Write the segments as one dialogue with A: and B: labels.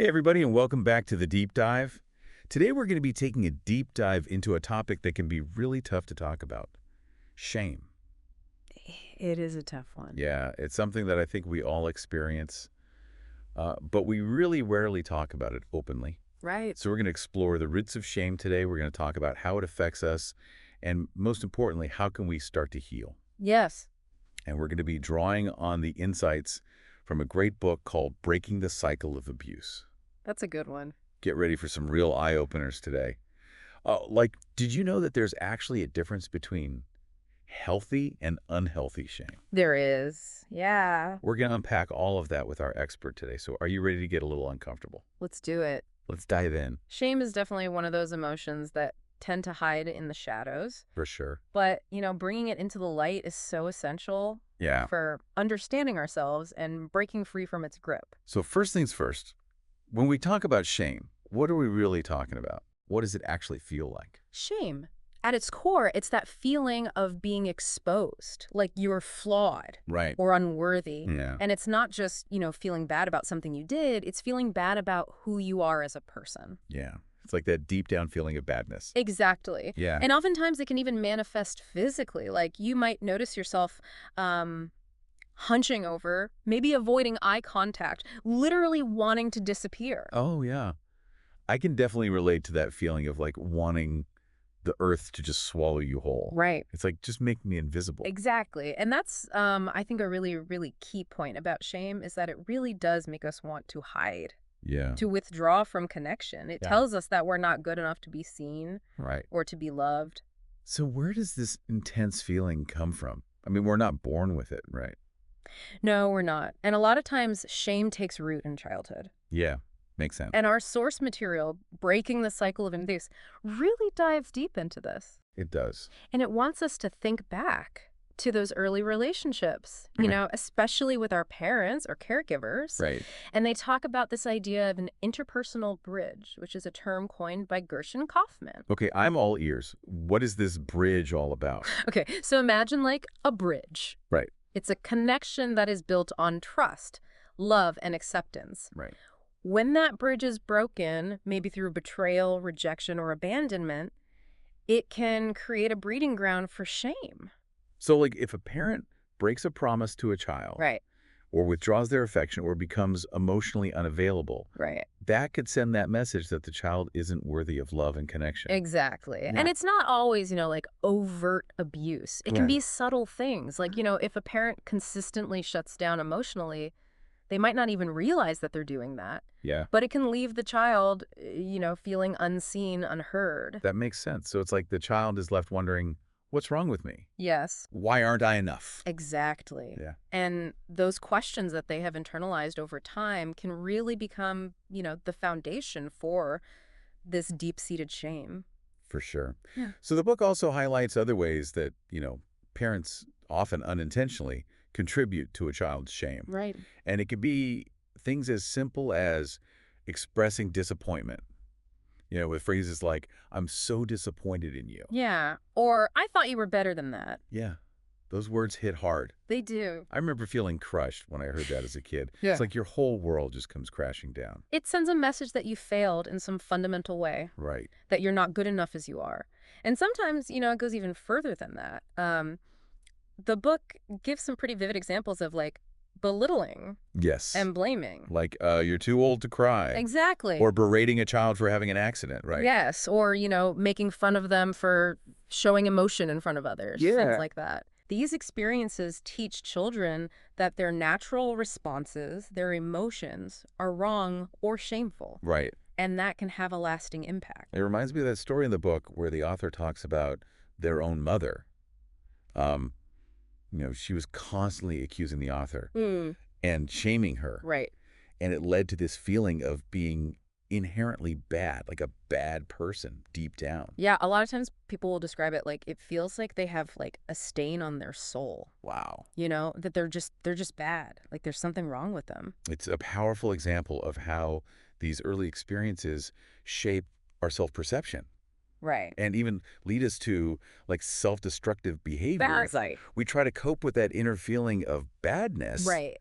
A: Hey, everybody, and welcome back to the Deep Dive. Today, we're going to be taking a deep dive into a topic that can be really tough to talk about: shame.
B: It is a tough one.
A: Yeah, it's something that I think we all experience, but we really rarely talk about it openly.
B: Right.
A: So, we're going to explore the roots of shame today. We're going to talk about how it affects us, and most importantly, how can we start to heal?
B: Yes.
A: And we're going to be drawing on the insights from a great book called Breaking the Cycle of Abuse.
B: That's a good one.
A: Get ready for some real eye-openers today. Did you know that there's actually a difference between healthy and unhealthy shame?
B: There is. Yeah.
A: We're going to unpack all of that with our expert today. So are you ready to get a little uncomfortable?
B: Let's do it.
A: Let's dive in.
B: Shame is definitely one of those emotions that tend to hide in the shadows.
A: For sure.
B: But, bringing it into the light is so essential
A: Yeah.
B: for understanding ourselves and breaking free from its grip.
A: So first things first, when we talk about shame, what are we really talking about? What does it actually feel like?
B: Shame. At its core, it's that feeling of being exposed, like you're flawed
A: Right.
B: or unworthy.
A: Yeah.
B: And it's not just, feeling bad about something you did, it's feeling bad about who you are as a person.
A: Yeah. It's like that deep down feeling of badness.
B: Exactly.
A: Yeah.
B: And oftentimes it can even manifest physically. Like you might notice yourself hunching over, maybe avoiding eye contact, literally wanting to disappear.
A: Oh, yeah. I can definitely relate to that feeling of like wanting the earth to just swallow you whole.
B: Right.
A: It's like, just make me invisible.
B: Exactly. And that's, I think, a really, really key point about shame is that it really does make us want to hide,
A: Yeah.
B: to withdraw from connection. It
A: Yeah.
B: tells us that we're not good enough to be seen
A: Right.
B: or to be loved.
A: So where does this intense feeling come from? I mean, we're not born with it, right?
B: No, we're not. And a lot of times, shame takes root in childhood.
A: Yeah. Makes sense.
B: And our source material, Breaking the Cycle of Abuse, really dives deep into this.
A: It does.
B: And it wants us to think back to those early relationships,
A: Right.
B: especially with our parents or caregivers.
A: Right.
B: And they talk about this idea of an interpersonal bridge, which is a term coined by Gershon Kaufman.
A: Okay, I'm all ears. What is this bridge all about?
B: Okay, so imagine like a bridge.
A: Right.
B: It's a connection that is built on trust, love, and acceptance.
A: Right.
B: When that bridge is broken, maybe through betrayal, rejection, or abandonment, it can create a breeding ground for shame.
A: So like if a parent breaks a promise to a child
B: Right,
A: or withdraws their affection or becomes emotionally unavailable,
B: right.
A: that could send that message that the child isn't worthy of love and connection.
B: Exactly.
A: Yeah.
B: And it's not always, like overt abuse. It can
A: Right.
B: be subtle things. Like, if a parent consistently shuts down emotionally, they might not even realize that they're doing that.
A: Yeah.
B: But it can leave the child, feeling unseen, unheard.
A: That makes sense. So it's like the child is left wondering, what's wrong with me?
B: Yes,
A: Why aren't I enough?
B: exactly.
A: Yeah.
B: And those questions that they have internalized over time can really become, the foundation for this deep-seated shame.
A: For sure.
B: Yeah.
A: So the book also highlights other ways that, parents often unintentionally contribute to a child's shame.
B: Right.
A: And it could be things as simple as expressing disappointment, with phrases like, I'm so disappointed in you.
B: Yeah. Or, I thought you were better than that.
A: Yeah. Those words hit hard.
B: They do.
A: I remember feeling crushed when I heard that as a kid.
B: Yeah.
A: It's like your whole world just comes crashing down.
B: It sends a message that you failed in some fundamental way,
A: Right.
B: that you're not good enough as you are. And sometimes, it goes even further than that. The book gives some pretty vivid examples of like belittling
A: Yes.
B: and blaming.
A: Like, you're too old to cry.
B: Exactly.
A: Or berating a child for having an accident, right?
B: Yes. Or, making fun of them for showing emotion in front of others.
A: Yeah.
B: Things like that. These experiences teach children that their natural responses, their emotions, are wrong or shameful.
A: Right.
B: And that can have a lasting impact.
A: It reminds me of that story in the book where the author talks about their own mother. She was constantly accusing the author and shaming her.
B: Right.
A: And it led to this feeling of being inherently bad, like a bad person deep down.
B: Yeah, a lot of times people will describe it like it feels like they have like a stain on their soul,
A: Wow.
B: that they're just bad. Like there's something wrong with them.
A: It's a powerful example of how these early experiences shape our self-perception
B: Right.
A: and even lead us to like self-destructive behavior.
B: Parasite.
A: We try to cope with that inner feeling of badness
B: Right.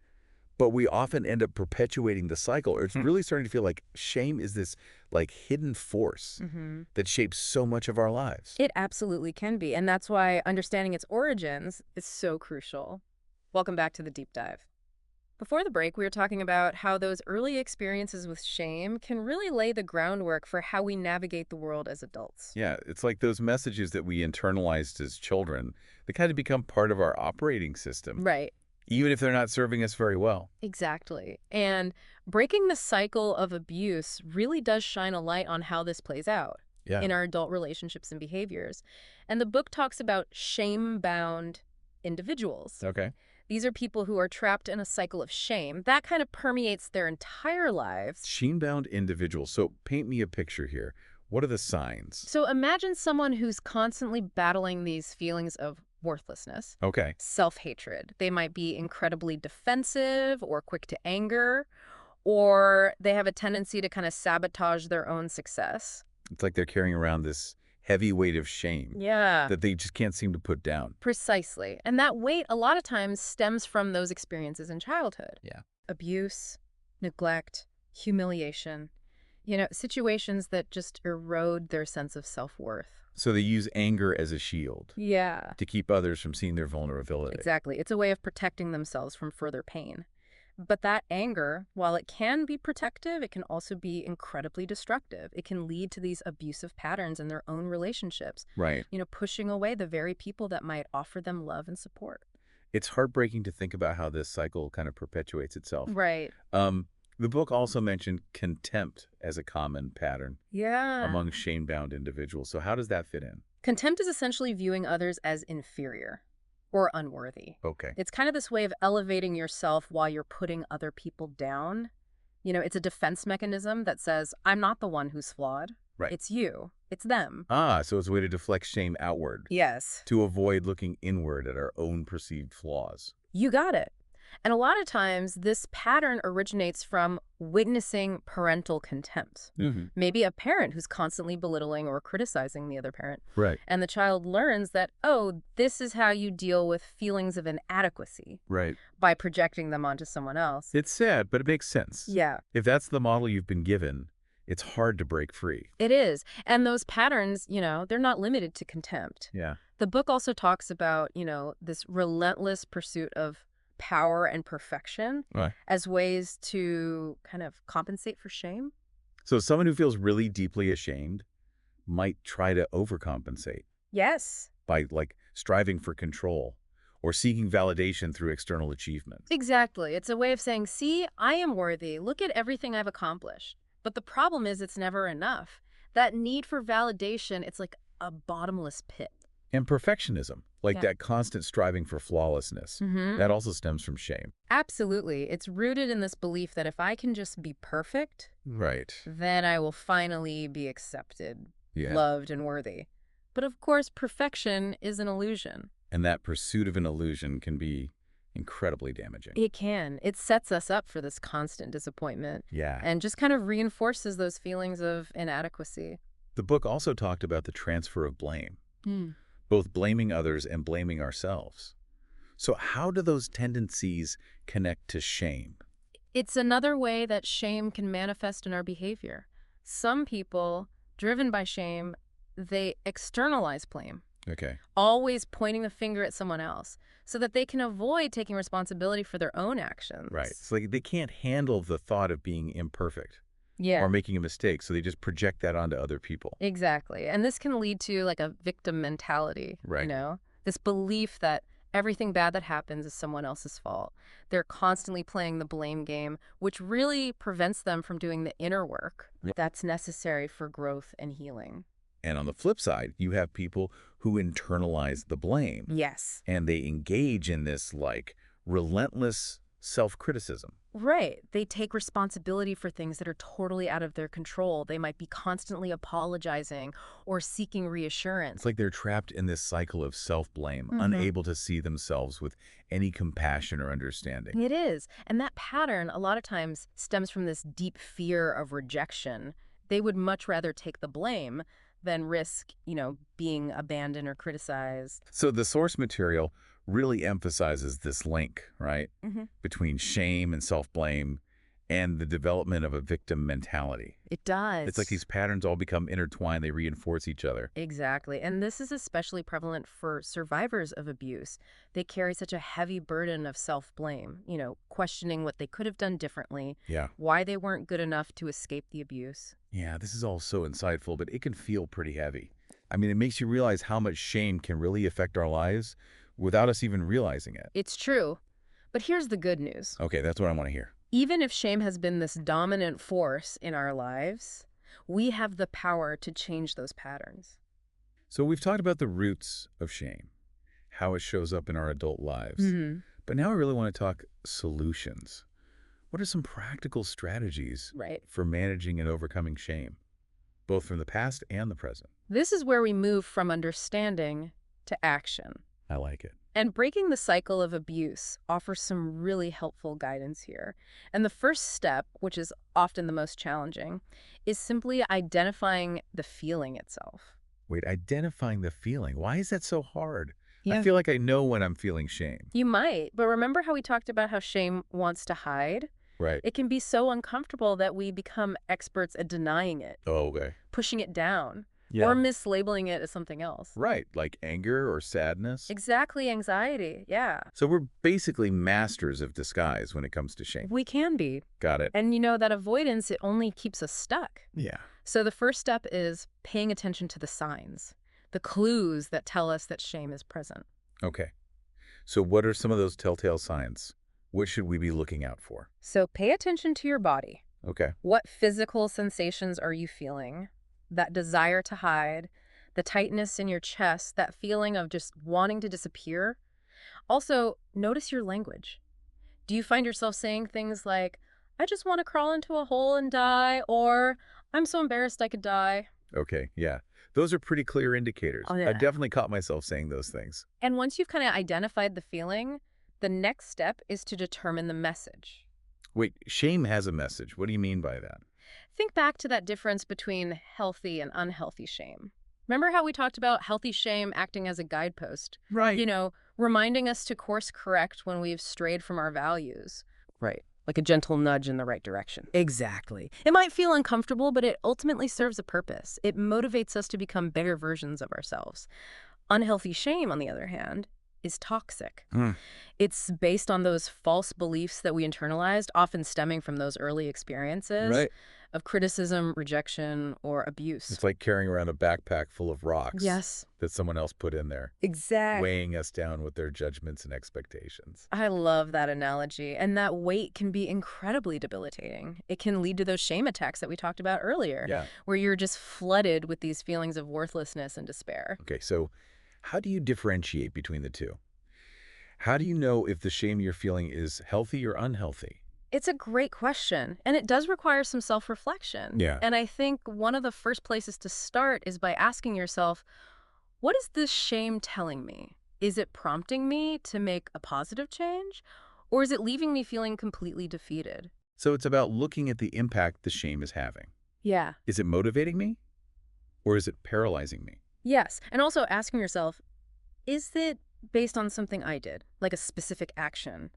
A: But we often end up perpetuating the cycle, or it's really starting to feel like shame is this like hidden force
B: Hmm.
A: that shapes so much of our lives.
B: It absolutely can be, and that's why understanding its origins is so crucial. Welcome back to the deep dive. Before the break, we were talking about how those early experiences with shame can really lay the groundwork for how we navigate the world as adults.
A: Yeah, it's like those messages that we internalized as children, they kind of become part of our operating system,
B: Right.
A: even if they're not serving us very well.
B: Exactly. And breaking the cycle of abuse really does shine a light on how this plays out
A: Yeah.
B: in our adult relationships and behaviors. And the book talks about shame-bound individuals.
A: Okay.
B: These are people who are trapped in a cycle of shame. That kind of permeates their entire lives.
A: Sheen-bound individuals. So paint me a picture here. What are the signs?
B: So imagine someone who's constantly battling these feelings of worthlessness,
A: Okay.
B: self-hatred. They might be incredibly defensive or quick to anger, or they have a tendency to kind of sabotage their own success.
A: It's like they're carrying around this heavy weight of shame
B: Yeah.
A: that they just can't seem to put down.
B: Precisely. And that weight a lot of times stems from those experiences in childhood.
A: Yeah.
B: Abuse, neglect, humiliation. You know, situations that just erode their sense of self-worth.
A: So they use anger as a shield
B: Yeah.
A: to keep others from seeing their vulnerability.
B: Exactly. It's a way of protecting themselves from further pain. But that anger, while it can be protective, it can also be incredibly destructive. It can lead to these abusive patterns in their own relationships,
A: Right.
B: you know, pushing away the very people that might offer them love and support.
A: It's heartbreaking to think about how this cycle kind of perpetuates itself.
B: Right.
A: The book also mentioned contempt as a common pattern
B: Yeah.
A: among shame-bound individuals. So how does that fit in?
B: Contempt is essentially viewing others as inferior or unworthy.
A: Okay.
B: It's kind of this way of elevating yourself while you're putting other people down. You know, it's a defense mechanism that says, I'm not the one who's flawed.
A: Right.
B: It's you. It's them.
A: So it's a way to deflect shame outward
B: Yes.
A: to avoid looking inward at our own perceived flaws.
B: You got it. And a lot of times, this pattern originates from witnessing parental contempt. Maybe a parent who's constantly belittling or criticizing the other parent.
A: Right.
B: And the child learns that, oh, this is how you deal with feelings of inadequacy
A: Right.
B: by projecting them onto someone else.
A: It's sad, but it makes sense.
B: Yeah,
A: If that's the model you've been given, it's hard to break free.
B: it is. And those patterns, you know, they're not limited to contempt.
A: Yeah.
B: The book also talks about, you know, this relentless pursuit of power and perfection
A: Right.
B: as ways to kind of compensate for shame.
A: So someone who feels really deeply ashamed might try to overcompensate
B: Yes,
A: by like striving for control or seeking validation through external achievement.
B: exactly. It's a way of saying, see, I am worthy. Look at everything I've accomplished. But the problem is it's never enough. That need for validation, it's like a bottomless pit.
A: And perfectionism, like
B: Yeah.
A: that constant striving for flawlessness,
B: Mm-hmm.
A: that also stems from shame.
B: Absolutely. It's rooted in this belief that if I can just be perfect,
A: Right.
B: then I will finally be accepted,
A: Yeah.
B: loved, and worthy. But of course, perfection is an illusion.
A: And that pursuit of an illusion can be incredibly damaging.
B: It can. It sets us up for this constant disappointment
A: Yeah.
B: and just kind of reinforces those feelings of inadequacy.
A: The book also talked about the transfer of blame, both blaming others and blaming ourselves. So how do those tendencies connect to shame?
B: It's another way that shame can manifest in our behavior. Some people, driven by shame, they externalize blame,
A: Okay.
B: always pointing the finger at someone else so that they can avoid taking responsibility for their own actions.
A: Right. It's like they can't handle the thought of being imperfect
B: Yeah.
A: or making a mistake, so they just project that onto other people.
B: Exactly. And this can lead to like a victim mentality,
A: Right.
B: you know, this belief that everything bad that happens is someone else's fault. They're constantly playing the blame game, which really prevents them from doing the inner work
A: Yeah.
B: that's necessary for growth and healing.
A: And on the flip side, you have people who internalize the blame
B: Yes.
A: and they engage in this like relentless self-criticism.
B: Right. They take responsibility for things that are totally out of their control. They might be constantly apologizing or seeking reassurance.
A: It's like they're trapped in this cycle of self-blame,
B: Mhm.
A: unable to see themselves with any compassion or understanding.
B: It is. And that pattern, a lot of times, stems from this deep fear of rejection. They would much rather take the blame than risk, you know, being abandoned or criticized.
A: So the source material really emphasizes this link, right, between shame and self-blame and the development of a victim mentality.
B: It does.
A: It's like these patterns all become intertwined. They reinforce each other.
B: Exactly. And this is especially prevalent for survivors of abuse. They carry such a heavy burden of self-blame, questioning what they could have done differently,
A: Yeah.
B: why they weren't good enough to escape the abuse.
A: Yeah, this is all so insightful, but it can feel pretty heavy. I mean, it makes you realize how much shame can really affect our lives without us even realizing it.
B: It's true. But here's the good news.
A: Okay, that's what I want to hear.
B: Even if shame has been this dominant force in our lives, we have the power to change those patterns.
A: So we've talked about the roots of shame, how it shows up in our adult lives. But now I really want to talk solutions. What are some practical strategies
B: Right.
A: for managing and overcoming shame, both from the past and the present?
B: This is where we move from understanding to action.
A: I like it.
B: And breaking the cycle of abuse offers some really helpful guidance here. And the first step, which is often the most challenging, is simply identifying the feeling itself.
A: Wait, identifying the feeling. Why is that so hard?
B: Yeah.
A: I feel like I know when I'm feeling shame.
B: You might, but remember how we talked about how shame wants to hide?
A: Right.
B: It can be so uncomfortable that we become experts at denying it,
A: Oh, okay.
B: pushing it down,
A: Yeah.
B: or mislabeling it as something else.
A: Right, like anger or sadness.
B: Exactly, anxiety, yeah.
A: So we're basically masters of disguise when it comes to shame.
B: We can be.
A: Got it.
B: And that avoidance, it only keeps us stuck.
A: Yeah.
B: So the first step is paying attention to the signs, the clues that tell us that shame is present.
A: Okay. So what are some of those telltale signs? What should we be looking out for?
B: So pay attention to your body.
A: Okay.
B: What physical sensations are you feeling? That desire to hide, the tightness in your chest, that feeling of just wanting to disappear. Also, notice your language. Do you find yourself saying things like, I just want to crawl into a hole and die, or I'm so embarrassed I could die?
A: Okay, yeah. Those are pretty clear indicators.
B: Oh, yeah.
A: I've definitely caught myself saying those things.
B: And once you've kind of identified the feeling, the next step is to determine the message.
A: Wait, shame has a message. What do you mean by that?
B: Think back to that difference between healthy and unhealthy shame. Remember how we talked about healthy shame acting as a guidepost?
A: Right.
B: Reminding us to course correct when we've strayed from our values. Right. Like a gentle nudge in the right direction. Exactly. It might feel uncomfortable, but it ultimately serves a purpose. It motivates us to become better versions of ourselves. Unhealthy shame, on the other hand, is toxic. It's based on those false beliefs that we internalized, often stemming from those early experiences
A: Right.
B: of criticism, rejection, or abuse.
A: It's like carrying around a backpack full of rocks.
B: Yes.
A: That someone else put in there,
B: Exactly.
A: weighing us down with their judgments and expectations.
B: I love that analogy. And that weight can be incredibly debilitating. It can lead to those shame attacks that we talked about earlier,
A: Yeah.
B: where you're just flooded with these feelings of worthlessness and despair.
A: Okay, so how do you differentiate between the two? How do you know if the shame you're feeling is healthy or unhealthy?
B: It's a great question, and it does require some self-reflection.
A: Yeah.
B: And I think one of the first places to start is by asking yourself, what is this shame telling me? Is it prompting me to make a positive change, or is it leaving me feeling completely defeated?
A: So it's about looking at the impact the shame is having.
B: Yeah.
A: Is it motivating me or is it paralyzing me?
B: Yes, and also asking yourself, is it based on something I did, like a specific action?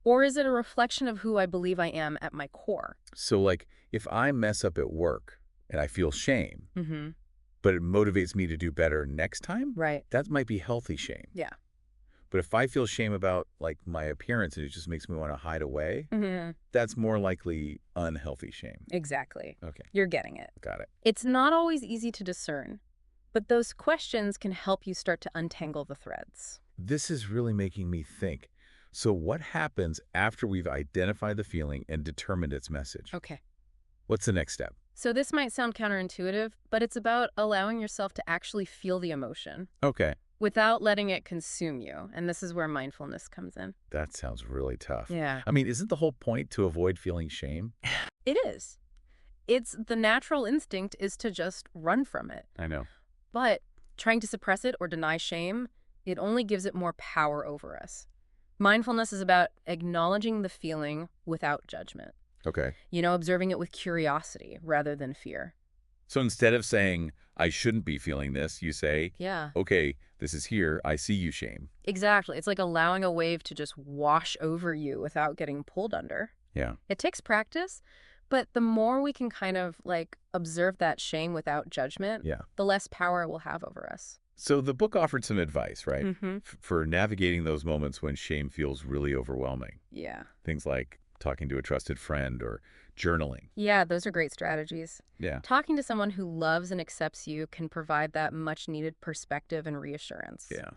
B: Or is it a reflection of who I believe I am at my core?
A: So like if I mess up at work and I feel shame,
B: Mm-hmm.
A: but it motivates me to do better next time,
B: Right.
A: that might be healthy shame.
B: Yeah.
A: But if I feel shame about like my appearance and it just makes me want to hide away,
B: Mm-hmm.
A: that's more likely unhealthy shame.
B: Exactly.
A: Okay,
B: You're getting it.
A: got it.
B: It's not always easy to discern, but those questions can help you start to untangle the threads.
A: This is really making me think. So what happens after we've identified the feeling and determined its message?
B: Okay.
A: What's the next step?
B: So this might sound counterintuitive, but it's about allowing yourself to actually feel the emotion
A: Okay,
B: without letting it consume you. And this is where mindfulness comes in.
A: that sounds really tough.
B: Yeah.
A: I mean, isn't the whole point to avoid feeling shame?
B: It is. It's the natural instinct is to just run from it.
A: I know.
B: But trying to suppress it or deny shame, it only gives it more power over us. Mindfulness is about acknowledging the feeling without judgment.
A: Okay.
B: Observing it with curiosity rather than fear.
A: So instead of saying, I shouldn't be feeling this, you say,
B: Yeah,
A: okay, this is here. I see you, shame.
B: exactly. It's like allowing a wave to just wash over you without getting pulled under.
A: Yeah.
B: It takes practice, but the more we can kind of like observe that shame without judgment,
A: Yeah.
B: the less power it will have over us.
A: So the book offered some advice, right?
B: Mm-hmm.
A: For navigating those moments when shame feels really overwhelming.
B: Yeah.
A: Things like talking to a trusted friend or journaling.
B: Yeah, those are great strategies.
A: Yeah.
B: Talking to someone who loves and accepts you can provide that much needed perspective and reassurance.
A: Yeah.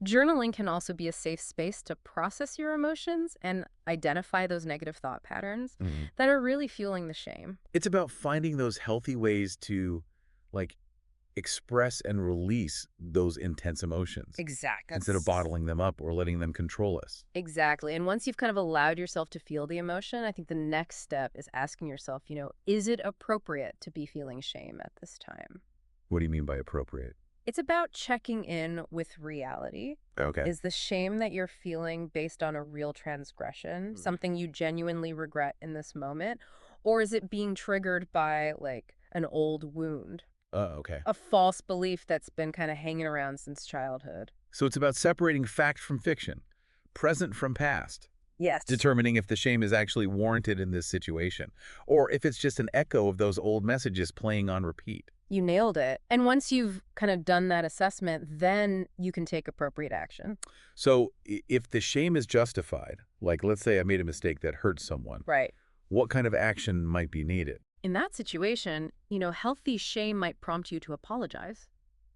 B: Journaling can also be a safe space to process your emotions and identify those negative thought patterns
A: Mhm.
B: that are really fueling the shame.
A: It's about finding those healthy ways to, like, express and release those intense emotions
B: Exactly.
A: instead of bottling them up or letting them control us.
B: Exactly. And once you've kind of allowed yourself to feel the emotion, I think the next step is asking yourself, is it appropriate to be feeling shame at this time?
A: What do you mean by appropriate?
B: It's about checking in with reality.
A: Okay.
B: Is the shame that you're feeling based on a real transgression, something you genuinely regret in this moment? Or is it being triggered by, like, an old wound,
A: Okay.
B: a false belief that's been kind of hanging around since childhood?
A: So it's about separating fact from fiction, present from past,
B: Yes.
A: determining if the shame is actually warranted in this situation, or if it's just an echo of those old messages playing on repeat.
B: You nailed it. And once you've kind of done that assessment, then you can take appropriate action.
A: So if the shame is justified, like let's say I made a mistake that hurt someone,
B: Right.
A: what kind of action might be needed?
B: In that situation, healthy shame might prompt you to apologize,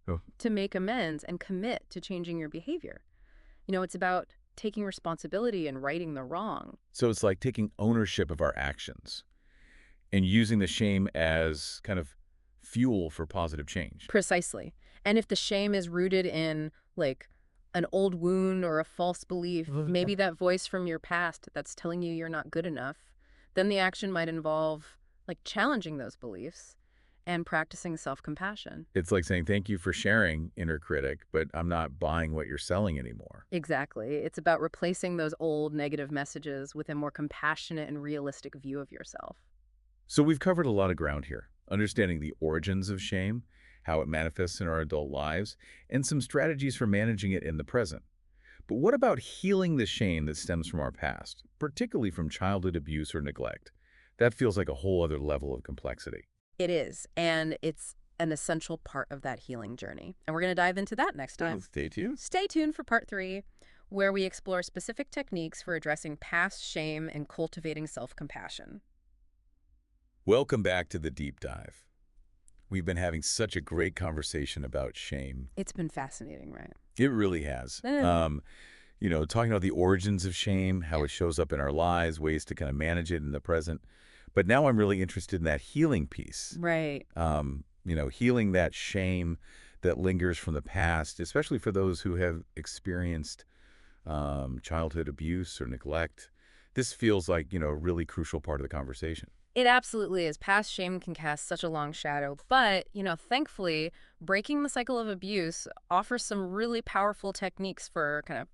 A: Oh.
B: to make amends, and commit to changing your behavior. It's about taking responsibility and righting the wrong.
A: So it's like taking ownership of our actions and using the shame as kind of fuel for positive change.
B: Precisely. And if the shame is rooted in, like, an old wound or a false belief, maybe that voice from your past that's telling you you're not good enough, then the action might involve, like, challenging those beliefs and practicing self-compassion.
A: It's like saying, thank you for sharing, inner critic, but I'm not buying what you're selling anymore.
B: Exactly. It's about replacing those old negative messages with a more compassionate and realistic view of yourself.
A: So we've covered a lot of ground here, understanding the origins of shame, how it manifests in our adult lives, and some strategies for managing it in the present. But what about healing the shame that stems from our past, particularly from childhood abuse or neglect? That feels like a whole other level of complexity.
B: It is, and it's an essential part of that healing journey. And we're going to dive into that next time.
A: Stay tuned.
B: Stay tuned for part 3, where we explore specific techniques for addressing past shame and cultivating self-compassion.
A: Welcome back to the Deep Dive. We've been having such a great conversation about shame.
B: It's been fascinating, right?
A: It really has. Talking about the origins of shame, how it shows up in our lives, ways to kind of manage it in the present. But now I'm really interested in that healing piece.
B: Right.
A: Healing that shame that lingers from the past, especially for those who have experienced childhood abuse or neglect. This feels like, a really crucial part of the conversation.
B: It absolutely is. Past shame can cast such a long shadow. But, thankfully, breaking the cycle of abuse offers some really powerful techniques for kind of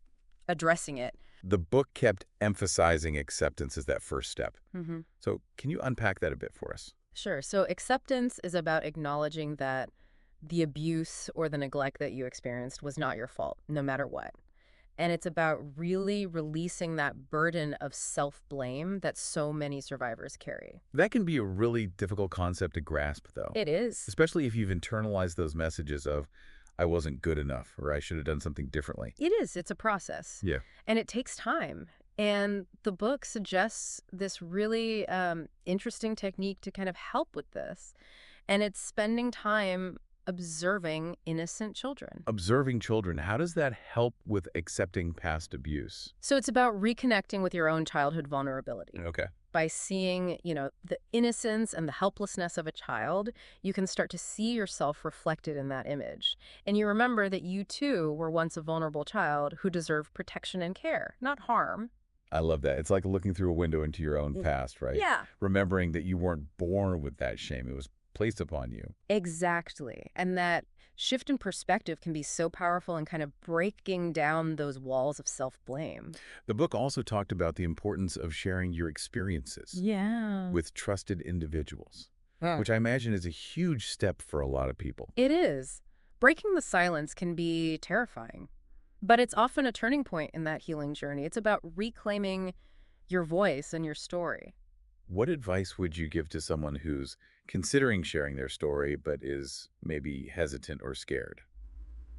B: addressing it.
A: The book kept emphasizing acceptance as that first step.
B: Mm-hmm.
A: So can you unpack that a bit for us?
B: Sure. So acceptance is about acknowledging that the abuse or the neglect that you experienced was not your fault, no matter what. And it's about really releasing that burden of self-blame that so many survivors carry.
A: That can be a really difficult concept to grasp, though.
B: It is.
A: Especially if you've internalized those messages of, I wasn't good enough, or I should have done something differently.
B: It is. It's a process.
A: Yeah.
B: And it takes time. And the book suggests this really interesting technique to kind of help with this. And it's spending time observing innocent children.
A: Observing children, how does that help with accepting past abuse?
B: So it's about reconnecting with your own childhood vulnerability.
A: Okay.
B: By seeing, the innocence and the helplessness of a child, you can start to see yourself reflected in that image. And you remember that you, too, were once a vulnerable child who deserved protection and care, not harm.
A: I love that. It's like looking through a window into your own past, right?
B: Yeah.
A: Remembering that you weren't born with that shame. It was placed upon you.
B: Exactly. And that shift in perspective can be so powerful in kind of breaking down those walls of self-blame.
A: The book also talked about the importance of sharing your experiences
B: Yeah.
A: with trusted individuals. which I imagine is a huge step for a lot of people.
B: It is. Breaking the silence can be terrifying, but it's often a turning point in that healing journey. It's about reclaiming your voice and your story.
A: What advice would you give to someone who's considering sharing their story but is maybe hesitant or scared?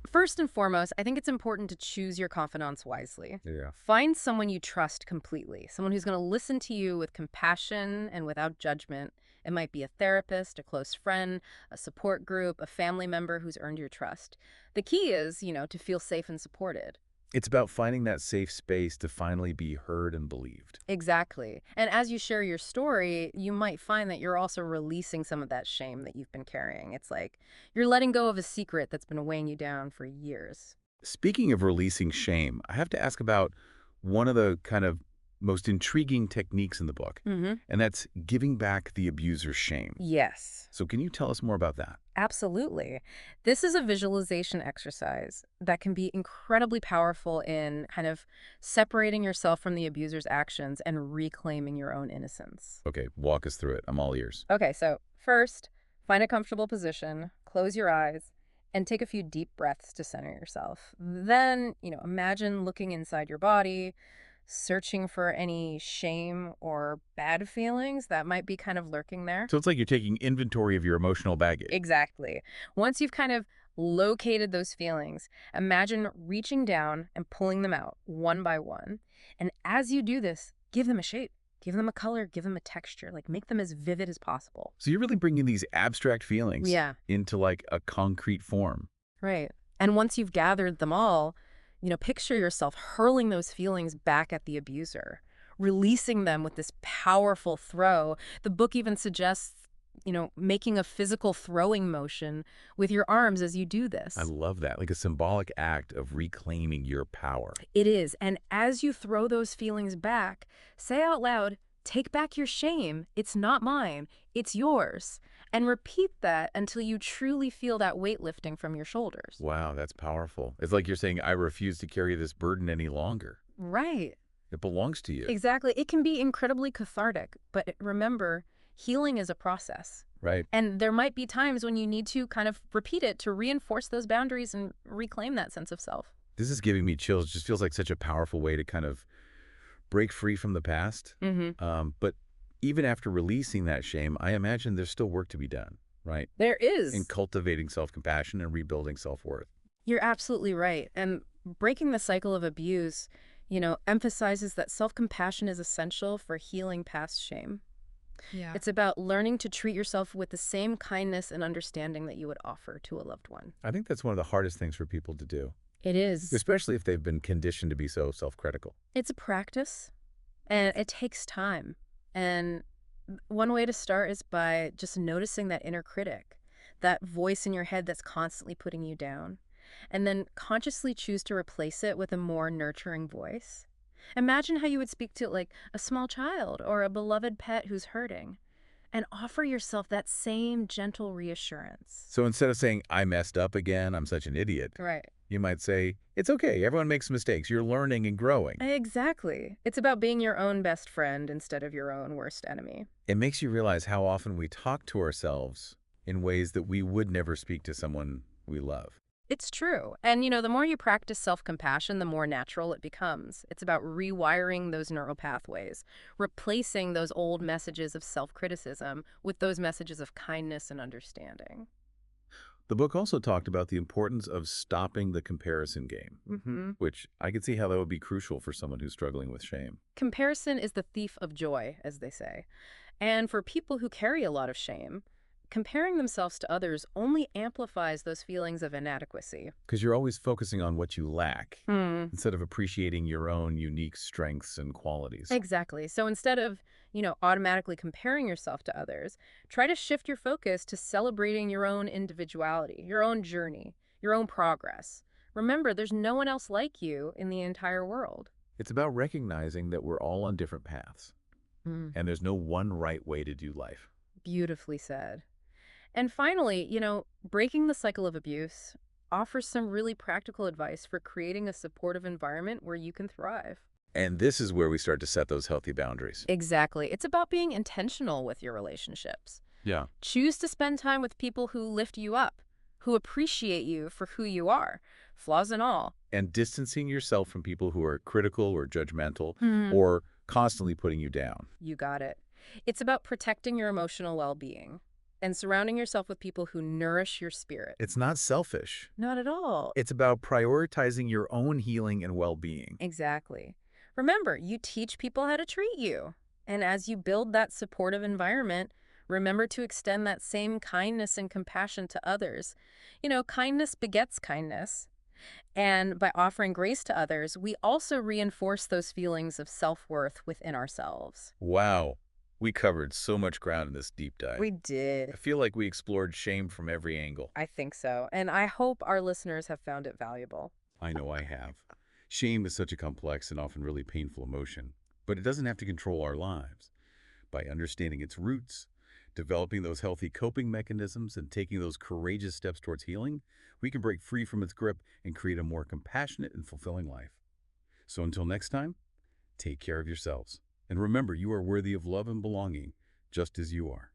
B: First and foremost, I think it's important to choose your confidants wisely.
A: Yeah.
B: Find someone you trust completely, someone who's going to listen to you with compassion and without judgment. It might be a therapist, a close friend, a support group, a family member who's earned your trust. The key is, to feel safe and supported.
A: It's about finding that safe space to finally be heard and believed.
B: Exactly. And as you share your story, you might find that you're also releasing some of that shame that you've been carrying. It's like you're letting go of a secret that's been weighing you down for years.
A: Speaking of releasing shame, I have to ask about one of the kind of most intriguing techniques in the book, and that's giving back the abuser's shame.
B: Yes.
A: So can you tell us more about that?
B: Absolutely. This is a visualization exercise that can be incredibly powerful in kind of separating yourself from the abuser's actions and reclaiming your own innocence.
A: Okay, walk us through it. I'm all ears.
B: Okay, so first, find a comfortable position, close your eyes, and take a few deep breaths to center yourself. Then, imagine looking inside your body, searching for any shame or bad feelings that might be kind of lurking there.
A: So it's like you're taking inventory of your emotional baggage.
B: Exactly. Once you've kind of located those feelings, imagine reaching down and pulling them out one by one. And as you do this, give them a shape, give them a color, give them a texture, like make them as vivid as possible.
A: So you're really bringing these abstract feelings
B: Yeah,
A: into like a concrete form.
B: right. And once you've gathered them all, picture yourself hurling those feelings back at the abuser, releasing them with this powerful throw. The book even suggests, making a physical throwing motion with your arms as you do this.
A: I love that, like a symbolic act of reclaiming your power.
B: It is. And as you throw those feelings back, say out loud, take back your shame. It's not mine. It's yours. And repeat that until you truly feel that weight lifting from your shoulders.
A: Wow, that's powerful. It's like you're saying, I refuse to carry this burden any longer.
B: Right.
A: It belongs to you.
B: Exactly. It can be incredibly cathartic, but remember, healing is a process.
A: Right.
B: And there might be times when you need to kind of repeat it to reinforce those boundaries and reclaim that sense of self.
A: This is giving me chills. It just feels like such a powerful way to kind of break free from the past. But even after releasing that shame, I imagine there's still work to be done, right?
B: There is.
A: In cultivating self-compassion and rebuilding self-worth.
B: You're absolutely right. And breaking the cycle of abuse, emphasizes that self-compassion is essential for healing past shame.
C: Yeah.
B: It's about learning to treat yourself with the same kindness and understanding that you would offer to a loved one.
A: I think that's one of the hardest things for people to do,
B: It is.
A: especially if they've been conditioned to be so self-critical.
B: It's a practice, and it takes time. And one way to start is by just noticing that inner critic, that voice in your head that's constantly putting you down, and then consciously choose to replace it with a more nurturing voice. Imagine how you would speak to like a small child or a beloved pet who's hurting, and offer yourself that same gentle reassurance.
A: So instead of saying, I messed up again, I'm such an idiot,
B: Right.
A: you might say, it's okay, everyone makes mistakes, you're learning and growing.
B: Exactly. It's about being your own best friend instead of your own worst enemy.
A: It makes you realize how often we talk to ourselves in ways that we would never speak to someone we love.
B: It's true. And, the more you practice self-compassion, the more natural it becomes. It's about rewiring those neural pathways, replacing those old messages of self-criticism with those messages of kindness and understanding.
A: The book also talked about the importance of stopping the comparison game, which I could see how that would be crucial for someone who's struggling with shame.
B: Comparison is the thief of joy, as they say. And for people who carry a lot of shame, comparing themselves to others only amplifies those feelings of inadequacy.
A: Because you're always focusing on what you lack
B: Hmm.
A: instead of appreciating your own unique strengths and qualities.
B: Exactly. So instead of, automatically comparing yourself to others, try to shift your focus to celebrating your own individuality, your own journey, your own progress. Remember, there's no one else like you in the entire world.
A: It's about recognizing that we're all on different paths,
B: Mm.
A: and there's no one right way to do life.
B: Beautifully said. And finally, breaking the cycle of abuse offers some really practical advice for creating a supportive environment where you can thrive.
A: And this is where we start to set those healthy boundaries.
B: Exactly. It's about being intentional with your relationships.
A: Yeah.
B: Choose to spend time with people who lift you up, who appreciate you for who you are, flaws and all.
A: And distancing yourself from people who are critical or judgmental
B: Hmm.
A: or constantly putting you down.
B: You got it. It's about protecting your emotional well-being and surrounding yourself with people who nourish your spirit.
A: It's not selfish.
B: Not at all.
A: It's about prioritizing your own healing and well-being.
B: Exactly. Remember, you teach people how to treat you. And as you build that supportive environment, remember to extend that same kindness and compassion to others. Kindness begets kindness. And by offering grace to others, we also reinforce those feelings of self-worth within ourselves.
A: Wow. We covered so much ground in this deep dive.
B: We did.
A: I feel like we explored shame from every angle.
B: I think so. And I hope our listeners have found it valuable.
A: I know I have. Shame is such a complex and often really painful emotion, but it doesn't have to control our lives. By understanding its roots, developing those healthy coping mechanisms, and taking those courageous steps towards healing, we can break free from its grip and create a more compassionate and fulfilling life. So until next time, take care of yourselves. And remember, you are worthy of love and belonging, just as you are.